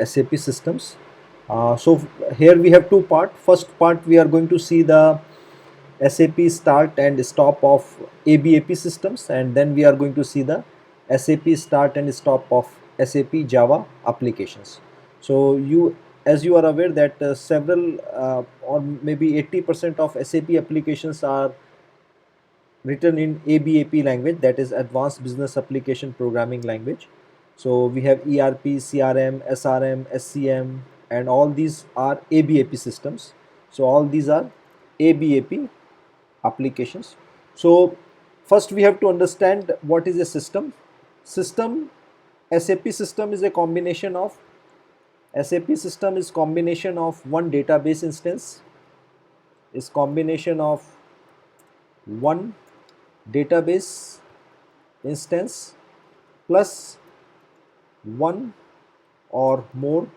SAP systems. So here we have two part. First part we are going to see the SAP start and stop of ABAP systems, and then we are going to see the SAP start and stop of SAP Java applications. So as you are aware that several or maybe 80% of SAP applications are written in ABAP language, that is Advanced Business Application Programming Language. So we have ERP, CRM, SRM, SCM, and all these are ABAP systems. So all these are ABAP applications. So first we have to understand what is a system. System, SAP system is a combination of SAP system is combination of one database instance, is combination of one database instance plus one or more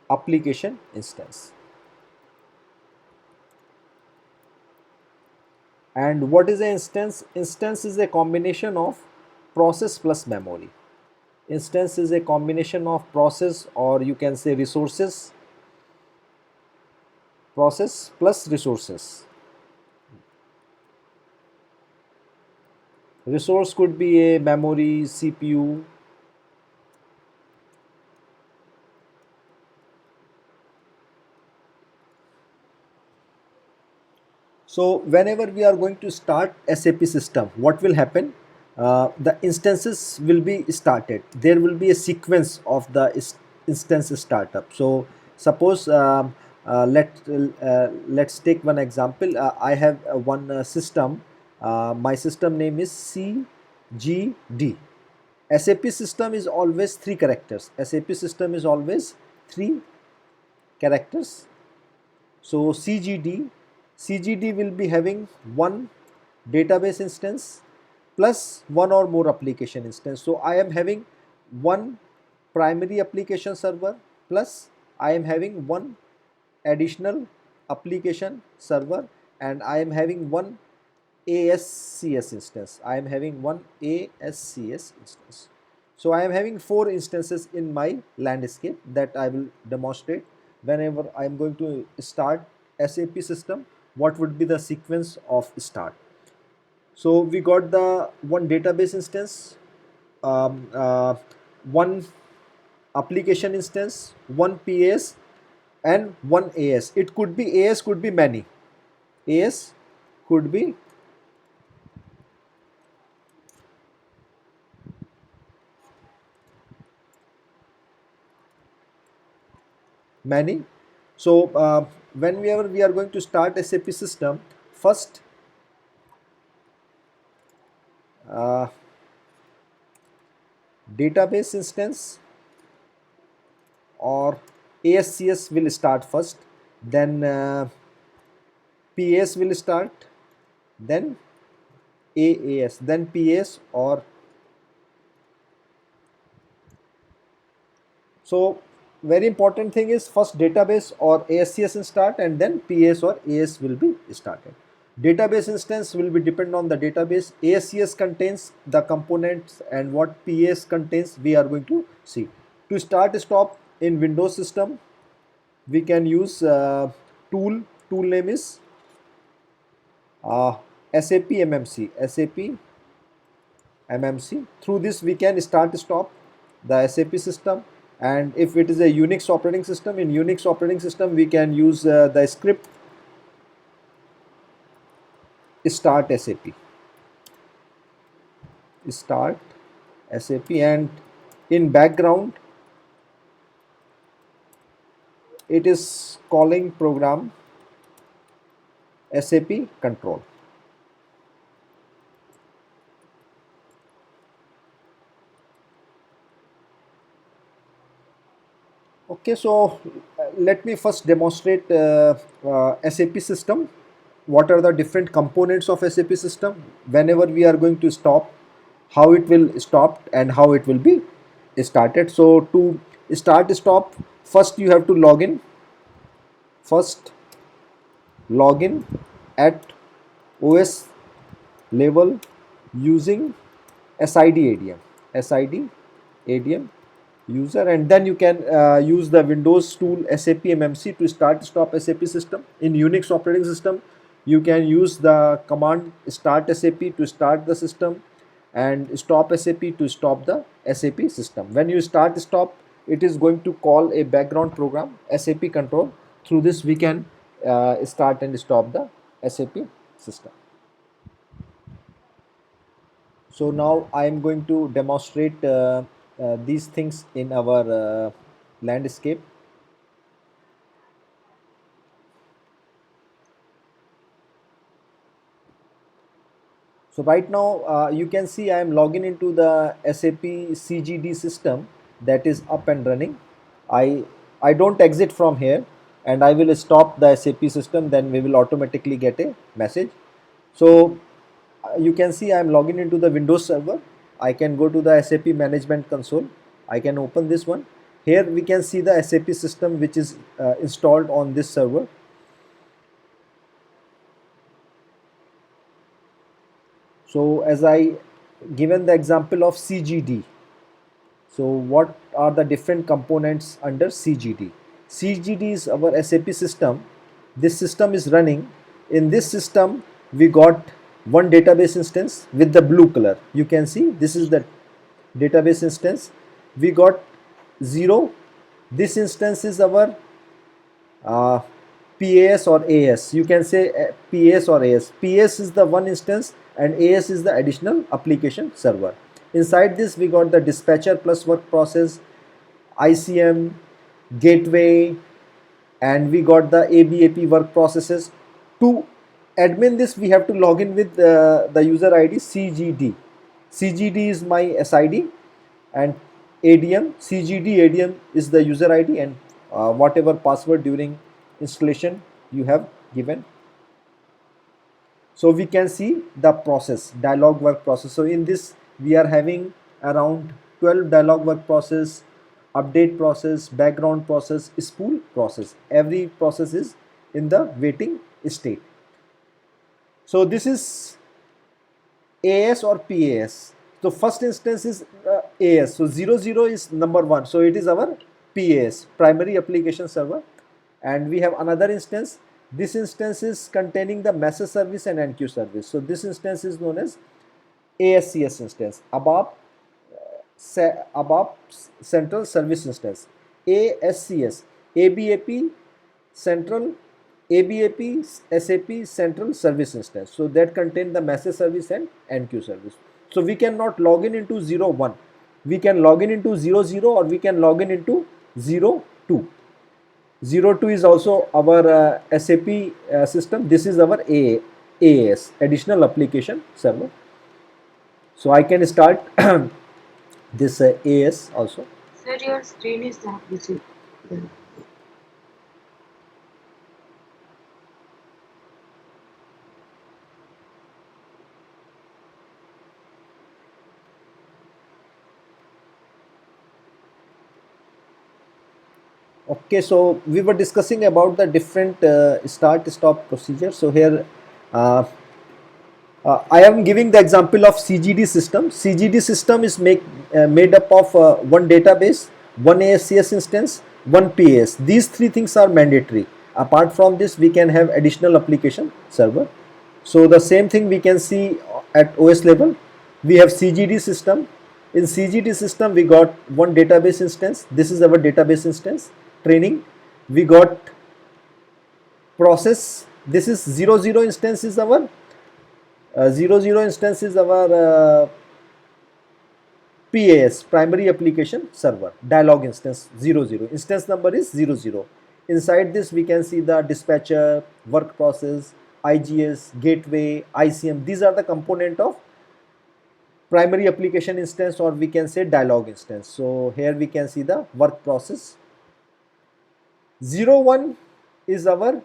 application instance. And what is an instance? Instance is a combination of process plus memory. Instance is a combination of process, or you can say resources, process plus resources. Resource could be a memory, CPU. So whenever we are going to start SAP system, what will happen? The instances will be started. There will be a sequence of the instance startup. So suppose let's take one example. I have one system. My system name is CGD. SAP system is always three characters. SAP system is always three characters. So CGD will be having one database instance plus one or more application instance. So I am having one primary application server plus I am having one additional application server, and I am having one ASCS instance. I am having one ASCS instance. So I am having four instances in my landscape that I will demonstrate whenever I am going to start SAP system. What would be the sequence of start? So we got the one database instance, um, uh, one application instance, one PS, and one AS. It could be AS, could be many. AS could be many. So whenever we are going to start SAP system, first uh, database instance or ASCS will start first, then PS will start, then AAS, then PS, or so very important thing is first database or ASCS will start, and then PS or AS will be started. Database instance will be depend on the database. ASCS contains the components, and what PS contains we are going to see. To start stop in Windows system, we can use tool name is uh, SAP MMC. SAP MMC. Through this we can start stop the SAP system. And if it is a Unix operating system, in Unix operating system we can use the script start SAP. Start SAP, and in background it is calling program SAP control. Okay, so let me first demonstrate SAP system. What are the different components of SAP system? Whenever we are going to stop, how it will stop and how it will be started. So to start stop, first you have to log in. First log in at OS level using SID ADM. SID ADM user, and then you can use the Windows tool SAP MMC to start stop SAP system. In Unix operating system, you can use the command start SAP to start the system and stop SAP to stop the SAP system. When you start stop, it is going to call a background program SAP control. Through this we can start and stop the SAP system. So now I am going to demonstrate these things in our landscape. So right now you can see I am logging into the SAP CGD system that is up and running. I don't exit from here, and I will stop the SAP system, then we will automatically get a message. So you can see I am logging into the Windows server. I can go to the SAP management console. I can open this one. Here we can see the SAP system which is installed on this server. So as I given the example of CGD. So what are the different components under CGD? CGD is our SAP system. This system is running. In this system, we got one database instance with the blue color. You can see this is the database instance. We got 0. This instance is our PAS or AS. You can say PAS or AS. PAS is the one instance and AS is the additional application server. Inside this we got the dispatcher plus work process, ICM, gateway, and we got the ABAP work processes. To admin this we have to log in with the user ID CGD. CGD is my SID and ADM, CGD ADM is the user ID, and whatever password during installation you have given. So we can see the process, dialog work process. So in this we are having around 12 dialog work process, update process, background process, spool process. Every process is in the waiting state. So this is AS or PAS. So first instance is AS. So 00 is number 1. So it is our PAS, primary application server. And we have another instance. This instance is containing the message service and enqueue service. So this instance is known as ASCS instance, ABAP Central Service Instance. ASCS, ABAP Central, ABAP SAP Central Service Instance. So that contain the message service and enqueue service. So we cannot log in into 01. We can log in into 00 or we can log in into 02. 02 is also our SAP system. This is our AAS, additional application server. So I can start this AS also. Sir, your screen is not visible. Okay, so we were discussing about the different start stop procedure. So here I am giving the example of CGD system. CGD system is made up of one database, one ASCS instance, one PAS. These three things are mandatory. Apart from this, we can have additional application server. So the same thing we can see at OS level. We have CGD system. In CGD system, we got one database instance. This is our database instance. Training. We got process. This is 00 instance is our 00 instance is our PAS, primary application server, dialog instance 00. Instance number is 00. Inside this we can see the dispatcher, work process, IGS, gateway, ICM. These are the component of primary application instance, or we can say dialog instance. So here we can see the work process. 01 is our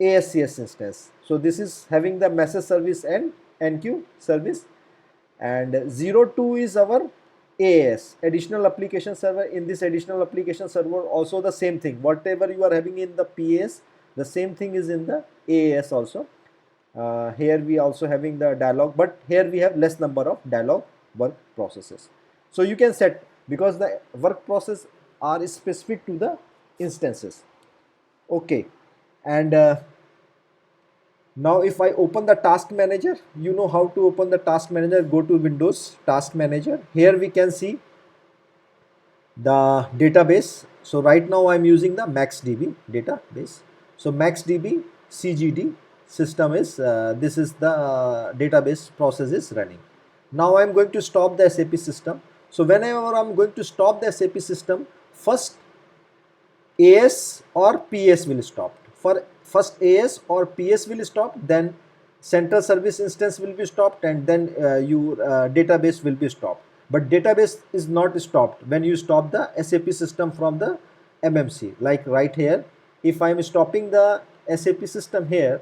ASCS instance. So this is having the message service and enqueue service, and 02 is our AAS, additional application server. In this additional application server also the same thing, whatever you are having in the PAS, the same thing is in the AAS also. Here we also having the dialog, but here we have less number of dialog work processes. So you can set because the work process are specific to the instances. Okay, and now if I open the task manager, you know how to open the task manager. Go to Windows Task Manager. Here we can see the database. So right now I'm using the MaxDB database. So MaxDB CGD system is this is the database process is running. Now I'm going to stop the SAP system. So whenever I'm going to stop the SAP system, first AS or PS will stop. For first AS or PS will stop, then central service instance will be stopped, and then your database will be stopped. But database is not stopped when you stop the SAP system from the MMC. Like right here, if I am stopping the SAP system here,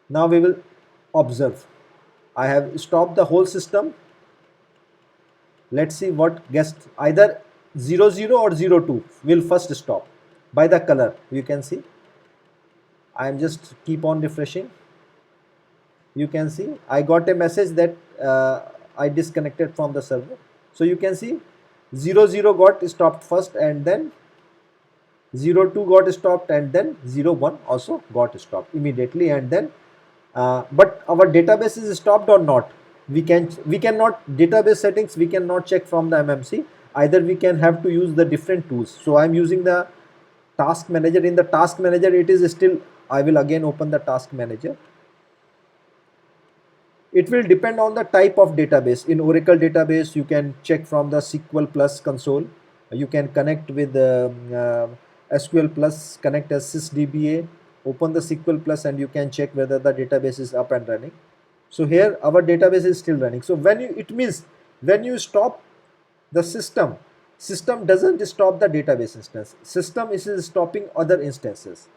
now we will observe. I have stopped the whole system. Let's see what gets either 00 or 02 will first stop by the color. You can see I am just keep on refreshing. You can see I got a message that I disconnected from the server. So you can see 00 got stopped first, and then 02 got stopped, and then 01 also got stopped immediately, and then but our database is stopped or not, we cannot database settings we cannot check from the MMC. Either we can have to use the different tools. So I'm using the task manager. In the task manager it is still, I will again open the task manager. It will depend on the type of database. In Oracle database, you can check from the SQL Plus console. You can connect with SQL Plus, connect as SysDBA, open the SQL Plus, and you can check whether the database is up and running. So here our database is still running. So it means when you stop the system doesn't stop the database instance. System is stopping other instances.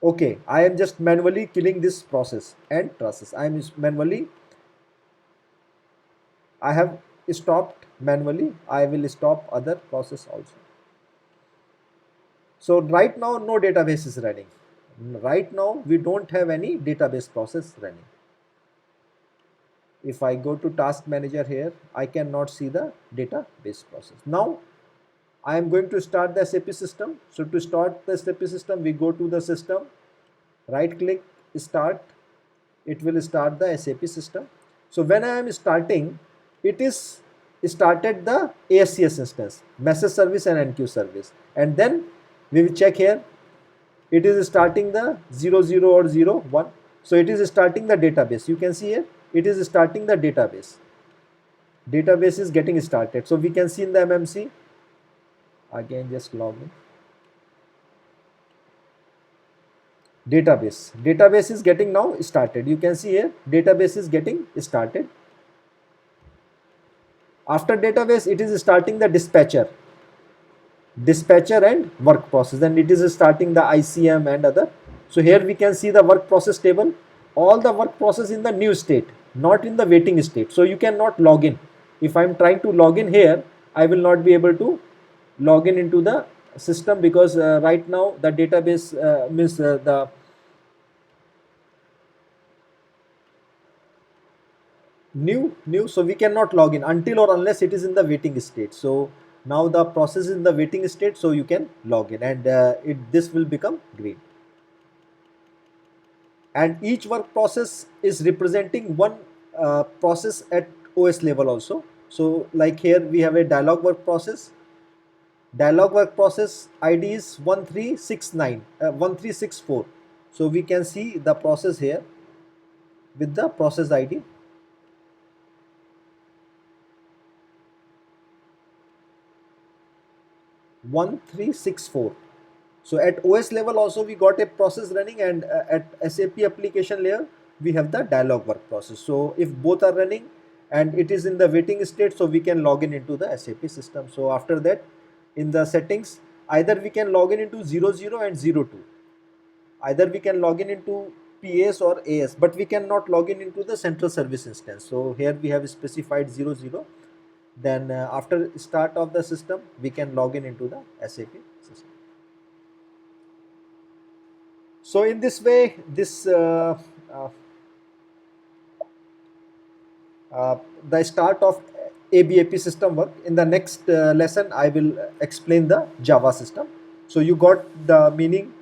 Okay, I am just manually killing this process and process. I am manually, I have stopped manually. I will stop other process also. So right now no database is running. Right now we don't have any database process running. If I go to task manager here, I cannot see the database process. Now I am going to start the SAP system. So to start the SAP system, we go to the system, right click, start. It will start the SAP system. So when I am starting, it is started the ASCS instance, message service and NQ service. And then we will check here. It is starting the 00 or 01. So it is starting the database. You can see here, it is starting the database. Database is getting started. So we can see in the MMC, again just log in. Database is getting now started. You can see here, database is getting started. After database, it is starting the dispatcher and work process, and it is starting the ICM and other. So here we can see the work process table, all the work process in the new state, not in the waiting state. So you cannot log in. If I am trying to log in here, I will not be able to log in into the system, because right now the database means the new, so we cannot log in until or unless it is in the waiting state. So now the process is in the waiting state, so you can log in, and this will become green. And each work process is representing one process at OS level also. So like here we have a dialog work process. Dialog work process ID is 1364. So we can see the process here with the process ID. (1364). So at OS level also we got a process running, and at SAP application layer we have the dialog work process. So if both are running and it is in the waiting state, so we can log in into the SAP system. So after that, in the settings, either we can log in into 00 and 02. Either we can log in into PS or AS, but we cannot log in into the central service instance. So here we have specified 00. Then after start of the system, we can log in into the SAP system. So in this way, this the start of ABAP system work. In the next lesson, I will explain the Java system. So you got the meaning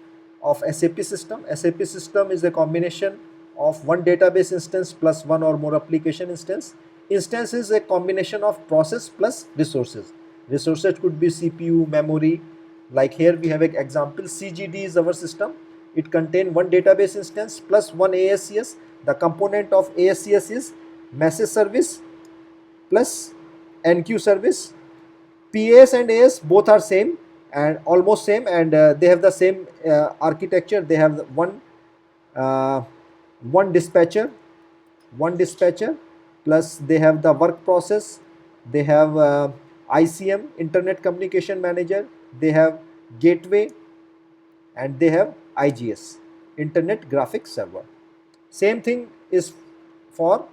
of SAP system. SAP system is a combination of one database instance plus one or more application instance. Instance is a combination of process plus resources. Resources could be CPU, memory. Like here we have an example, CGD is our system. It contains one database instance plus one ASCS. The component of ASCS is message service plus NQ service. PAS and AS both are same and almost same, and they have the same architecture. They have uh, one dispatcher, plus they have the work process. They have ICM, Internet Communication Manager. They have gateway, and they have IGS, Internet Graphics Server. Same thing is for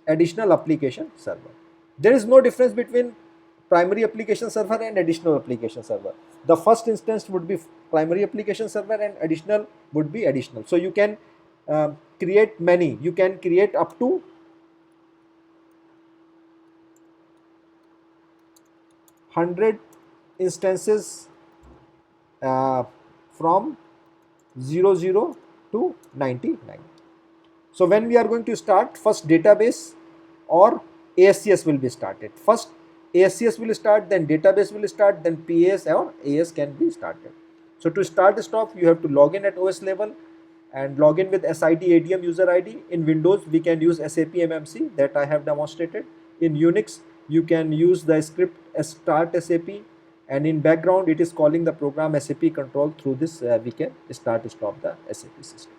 additional application server. There is no difference between primary application server and additional application server. The first instance would be primary application server and additional would be additional. So you can create many. You can create up to 100 instances from 00 to 99. So when we are going to start, first database or ASCS will be started. First ASCS will start, then database will start, then PAS or AS can be started. So to start stop, you have to log in at OS level and log in with SID ADM user ID. In Windows, we can use SAP MMC that I have demonstrated. In Unix, you can use the script start SAP, and in background it is calling the program SAP control. Through this we can start stop the SAP system.